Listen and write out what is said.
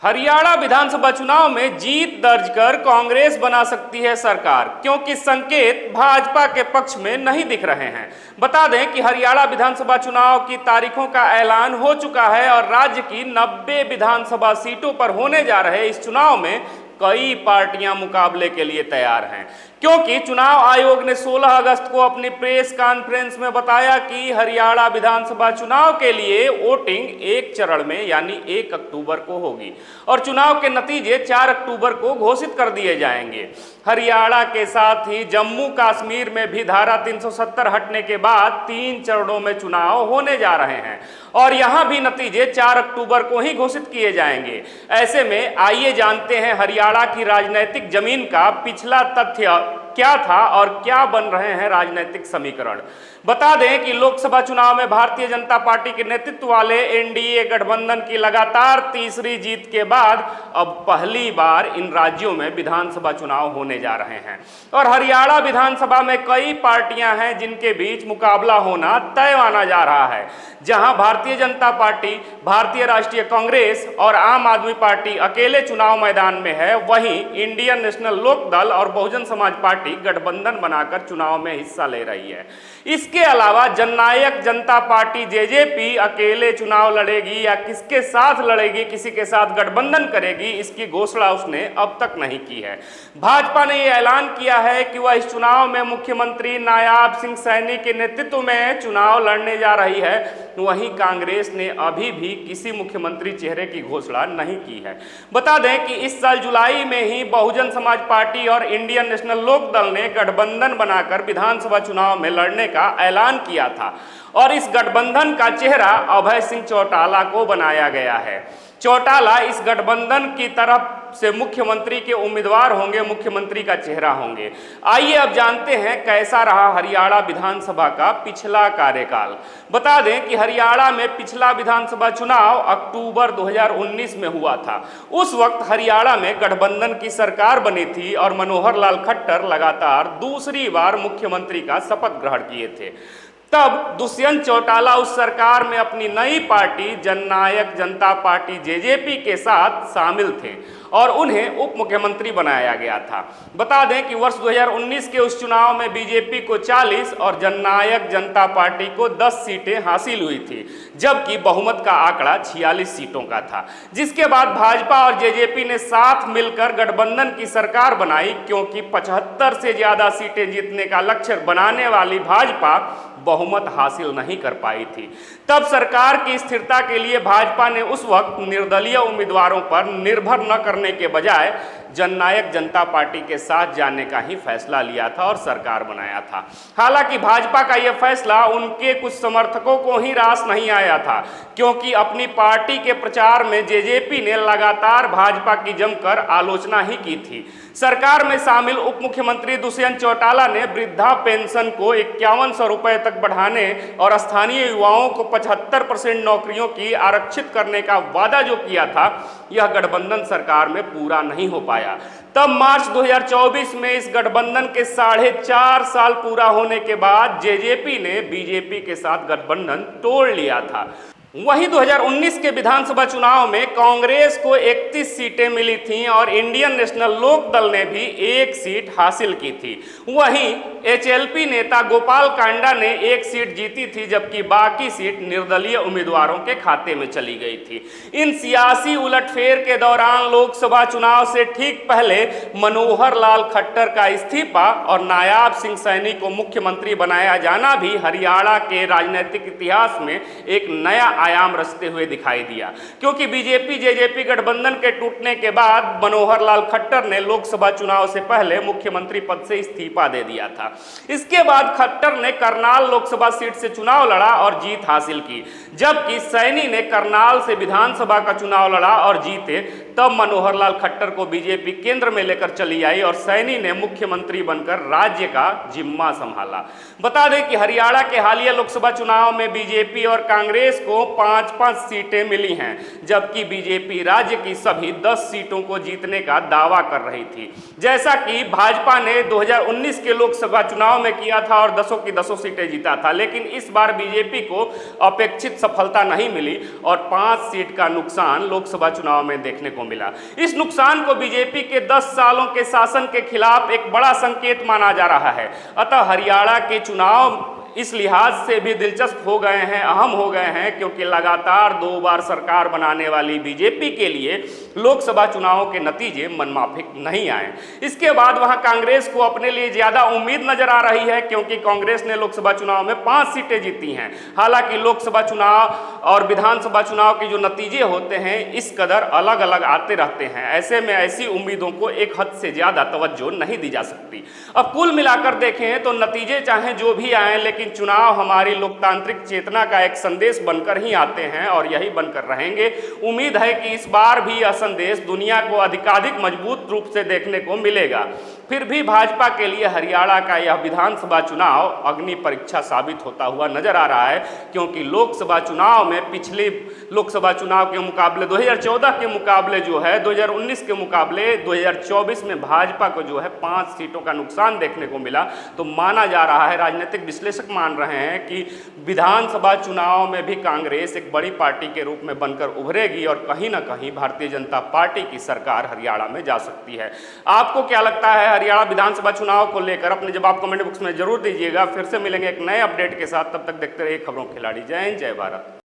हरियाणा विधानसभा चुनाव में जीत दर्ज कर कांग्रेस बना सकती है सरकार, क्योंकि संकेत भाजपा के पक्ष में नहीं दिख रहे हैं। बता दें कि हरियाणा विधानसभा चुनाव की तारीखों का ऐलान हो चुका है और राज्य की 90 विधानसभा सीटों पर होने जा रहे इस चुनाव में कई पार्टियां मुकाबले के लिए तैयार हैं, क्योंकि चुनाव आयोग ने 16 अगस्त को अपनी प्रेस कॉन्फ्रेंस में बताया कि हरियाणा विधानसभा चुनाव के लिए वोटिंग एक चरण में यानी 1 अक्टूबर को होगी और चुनाव के नतीजे 4 अक्टूबर को घोषित कर दिए जाएंगे। हरियाणा के साथ ही जम्मू कश्मीर में भी धारा 370 हटने के बाद 3 चरणों में चुनाव होने जा रहे हैं और यहां भी नतीजे 4 अक्टूबर को ही घोषित किए जाएंगे। ऐसे में आइए जानते हैं हरियाणा की राजनीतिक जमीन का पिछला तथ्य क्या था और क्या बन रहे हैं राजनीतिक समीकरण। बता दें कि लोकसभा चुनाव में भारतीय जनता पार्टी के नेतृत्व वाले एनडीए गठबंधन की लगातार तीसरी जीत के बाद अब पहली बार इन राज्यों में विधानसभा चुनाव होने जा रहे हैं और हरियाणा विधानसभा में कई पार्टियां हैं जिनके बीच मुकाबला होना तय माना जा रहा है। जहां भारतीय जनता पार्टी, भारतीय राष्ट्रीय कांग्रेस और आम आदमी पार्टी अकेले चुनाव मैदान में है, वहीं इंडियन नेशनल लोक दल और बहुजन समाज पार्टी गठबंधन बनाकर चुनाव में हिस्सा ले रही है। इसके अलावा जननायक जनता पार्टी जेजेपी अकेले चुनाव लड़ेगी या किसके साथ लड़ेगी, किसी के साथ गठबंधन करेगी, इसकी घोषणा उसने अब तक नहीं की है। भाजपा ने यह ऐलान किया है कि वह इस चुनाव में मुख्यमंत्री नायाब सिंह सैनी के नेतृत्व में चुनाव लड़ने जा रही है। वहीं कांग्रेस ने अभी भी किसी मुख्यमंत्री चेहरे की घोषणा नहीं की है। बता दें कि इस साल जुलाई में ही बहुजन समाज पार्टी और इंडियन नेशनल लोक दल ने गठबंधन बनाकर विधानसभा चुनाव में लड़ने का ऐलान किया था और इस गठबंधन का चेहरा अभय सिंह चौटाला को बनाया गया है। चौटाला इस गठबंधन की तरफ से मुख्यमंत्री के उम्मीदवार होंगे, मुख्यमंत्री का चेहरा होंगे। आइए अब जानते हैं कैसा रहा हरियाणा विधानसभा का पिछला कार्यकाल। बता दें कि हरियाणा में पिछला विधानसभा चुनाव अक्टूबर 2019 में हुआ था। उस वक्त हरियाणा में गठबंधन की सरकार बनी थी और मनोहर लाल खट्टर लगातार दूसरी बार मुख्यमंत्री का शपथ ग्रहण किए थे। तब दुष्यंत चौटाला उस सरकार में अपनी नई पार्टी जननायक जनता पार्टी जेजेपी के साथ शामिल थे और उन्हें उप मुख्यमंत्री बनाया गया था। बता दें कि वर्ष 2019 के उस चुनाव में बीजेपी को 40 और जननायक जनता पार्टी को 10 सीटें हासिल हुई थी, जबकि बहुमत का आंकड़ा 46 सीटों का था। जिसके बाद भाजपा और जेजेपी ने साथ मिलकर गठबंधन की सरकार बनाई, क्योंकि 75 से ज्यादा सीटें जीतने का लक्ष्य बनाने वाली भाजपा बहुमत हासिल नहीं कर पाई थी। तब सरकार की स्थिरता के लिए भाजपा ने उस वक्त निर्दलीय उम्मीदवारों पर निर्भर न करने के बजाय जननायक जनता पार्टी के साथ जाने का ही फैसला लिया था और सरकार बनाया था। हालांकि भाजपा का यह फैसला उनके कुछ समर्थकों को ही रास नहीं आया था, क्योंकि अपनी पार्टी के प्रचार में जेजेपी ने लगातार भाजपा की जमकर आलोचना ही की थी। सरकार में शामिल उप मुख्यमंत्री दुष्यंत चौटाला ने वृद्धा पेंशन को 5100 रुपए तक बढ़ाने और स्थानीय युवाओं को 75% नौकरियों की आरक्षित करने का वादा जो किया था, यह गठबंधन सरकार में पूरा नहीं हो पाया। तब मार्च 2024 में इस गठबंधन के 4.5 साल पूरा होने के बाद जेजेपी ने बीजेपी के साथ गठबंधन तोड़ लिया था। वहीं 2019 के विधानसभा चुनाव में कांग्रेस को 31 सीटें मिली थीं और इंडियन नेशनल लोक दल ने भी 1 सीट हासिल की थी। वहीं एचएलपी नेता गोपाल कांडा ने 1 सीट जीती थी, जबकि बाकी सीट निर्दलीय उम्मीदवारों के खाते में चली गई थी। इन सियासी उलटफेर के दौरान लोकसभा चुनाव से ठीक पहले मनोहर लाल खट्टर का इस्तीफा और नायाब सिंह सैनी को मुख्यमंत्री बनाया जाना भी हरियाणा के राजनीतिक इतिहास में एक नया आयाम रचते हुए दिखाई दिया, क्योंकि बीजेपी जेजेपी गठबंधन के टूटने के बाद मनोहर लाल खट्टर ने लोकसभा चुनाव से पहले मुख्यमंत्री पद से इस्तीफा दे दिया था। इसके बाद खट्टर ने करनाल लोकसभा सीट से चुनाव लड़ा और जीत हासिल की, जबकि सैनी ने करनाल से विधानसभा का चुनाव लड़ा और जीते। तब मनोहर लाल खट्टर को बीजेपी केंद्र में लेकर चली आई और सैनी ने मुख्यमंत्री बनकर राज्य का जिम्मा संभाला। बता दें कि हरियाणा के हालिया लोकसभा चुनाव में बीजेपी और कांग्रेस को 5-5 सीटें मिली हैं, जबकि बीजेपी राज्य की सभी 10 सीटों को जीतने का दावा कर रही थी, जैसा कि भाजपा ने 2019 के लोकसभा चुनाव में किया था और 10 की 10 सीटें जीता था। लेकिन इस बार बीजेपी को अपेक्षित सफलता नहीं मिली और 5 सीट का नुकसान लोकसभा चुनाव में देखने को मिला। इस नुकसान को बीजेपी के 10 सालों के शासन के खिलाफ एक बड़ा संकेत माना जा रहा है। अतः हरियाणा के चुनाव इस लिहाज से भी दिलचस्प हो गए हैं, अहम हो गए हैं, क्योंकि लगातार 2 बार सरकार बनाने वाली बीजेपी के लिए लोकसभा चुनावों के नतीजे मनमाफिक नहीं आए। इसके बाद वहां कांग्रेस को अपने लिए ज्यादा उम्मीद नजर आ रही है, क्योंकि कांग्रेस ने लोकसभा चुनाव में 5 सीटें जीती हैं। हालांकि लोकसभा चुनाव और विधानसभा चुनाव के जो नतीजे होते हैं इस कदर अलग अलग आते रहते हैं। ऐसे में ऐसी उम्मीदों को एक हद से ज्यादा तवज्जो नहीं दी जा सकती। अब कुल मिलाकर देखें तो नतीजे चाहे जो भी आए, लेकिन चुनाव हमारी लोकतांत्रिक चेतना का एक संदेश बनकर ही आते हैं और यही बनकर रहेंगे। उम्मीद है कि इस बार भी यह संदेश दुनिया को अधिकाधिक मजबूत रूप से देखने को मिलेगा। फिर भी भाजपा के लिए हरियाणा का यह विधानसभा चुनाव अग्नि परीक्षा साबित होता हुआ नजर आ रहा है, क्योंकि लोकसभा चुनाव में पिछले लोकसभा चुनाव के मुकाबले 2014 के मुकाबले जो है 2019 के मुकाबले 2024 में भाजपा को जो है 5 सीटों का नुकसान देखने को मिला। तो माना जा रहा है, राजनीतिक विश्लेषक मान रहे हैं कि विधानसभा चुनाव में भी कांग्रेस एक बड़ी पार्टी के रूप में बनकर उभरेगी और कहीं ना कहीं भारतीय जनता पार्टी की सरकार हरियाणा में जा सकती है। आपको क्या लगता है हरियाणा विधानसभा चुनाव को लेकर? अपने जवाब कमेंट बॉक्स में जरूर दीजिएगा। फिर से मिलेंगे एक नए अपडेट के साथ, तब तक देखते रहिए खबरों खिलाड़ी। जय हिंद, जय भारत।